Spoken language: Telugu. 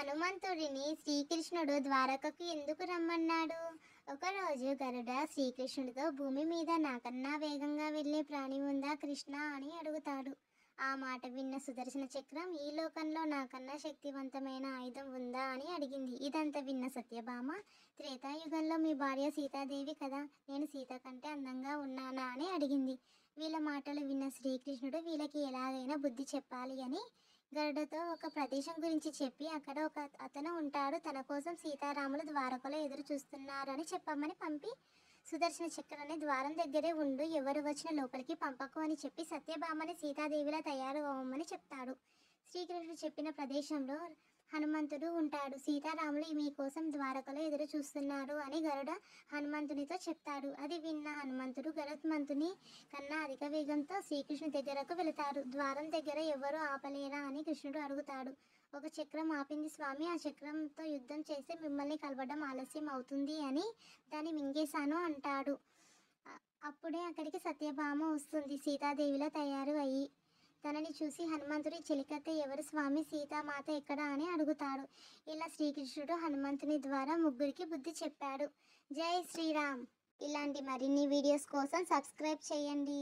హనుమంతుడిని శ్రీకృష్ణుడు ద్వారకకు ఎందుకు రమ్మన్నాడు? ఒకరోజు గరుడ శ్రీకృష్ణుడితో భూమి మీద నాకన్నా వేగంగా వెళ్ళే ప్రాణి ఉందా కృష్ణ అని అడుగుతాడు. ఆ మాట విన్న సుదర్శన చక్రం ఈ లోకంలో నాకన్నా శక్తివంతమైన ఆయుధం ఉందా అని అడిగింది. ఇదంతా విన్న సత్యభామ, త్రేతాయుగంలో మీ భార్య సీతాదేవి కదా, నేను సీత కంటే అందంగా ఉన్నానా అని అడిగింది. వీళ్ళ మాటలు విన్న శ్రీకృష్ణుడు వీళ్ళకి ఎలాగైనా బుద్ధి చెప్పాలి అని గరుడతో ఒక ప్రదేశం గురించి చెప్పి అక్కడ ఒక అతను ఉంటాడు, తన కోసం సీతారాములు ద్వారకలో ఎదురు చూస్తున్నారని చెప్పమని పంపి సుదర్శన చక్రాన్ని ద్వారం దగ్గరే ఉండు, ఎవరు వచ్చిన లోపలికి పంపకు అని చెప్పి సత్యభామని సీతాదేవిలా తయారు అవ్వమని చెప్తాడు. శ్రీకృష్ణుడు చెప్పిన ప్రదేశంలో హనుమంతుడు ఉంటాడు. సీతారాములు మీకోసం ద్వారకలో ఎదురు చూస్తున్నారు అని గరుడ హనుమంతునితో చెప్తాడు. అది విన్న హనుమంతుడు గరుత్మంతుని కన్నా అధిక వేగంతో శ్రీకృష్ణుడి దగ్గరకు వెళతాడు. ద్వారం దగ్గర ఎవరు ఆపలేరా అని కృష్ణుడు అడుగుతాడు. ఒక చక్రం ఆపింది స్వామి, ఆ చక్రంతో యుద్ధం చేస్తే మిమ్మల్ని కలవడం ఆలస్యం అవుతుంది అని దాన్ని మింగేశాను అంటాడు. అప్పుడే అక్కడికి సత్యభామ వస్తుంది సీతాదేవిలో తయారు అయ్యి. తనని చూసి హనుమంతుడి చెలికత్తె ఎవరు స్వామి, సీతామాత ఎక్కడ అని అడుగుతాడు. ఇలా శ్రీకృష్ణుడు హనుమంతుని ద్వారా ముగ్గురికి బుద్ధి చెప్పాడు. జై శ్రీరామ్. ఇలాంటి మరిన్ని వీడియోస్ కోసం సబ్స్క్రైబ్ చేయండి.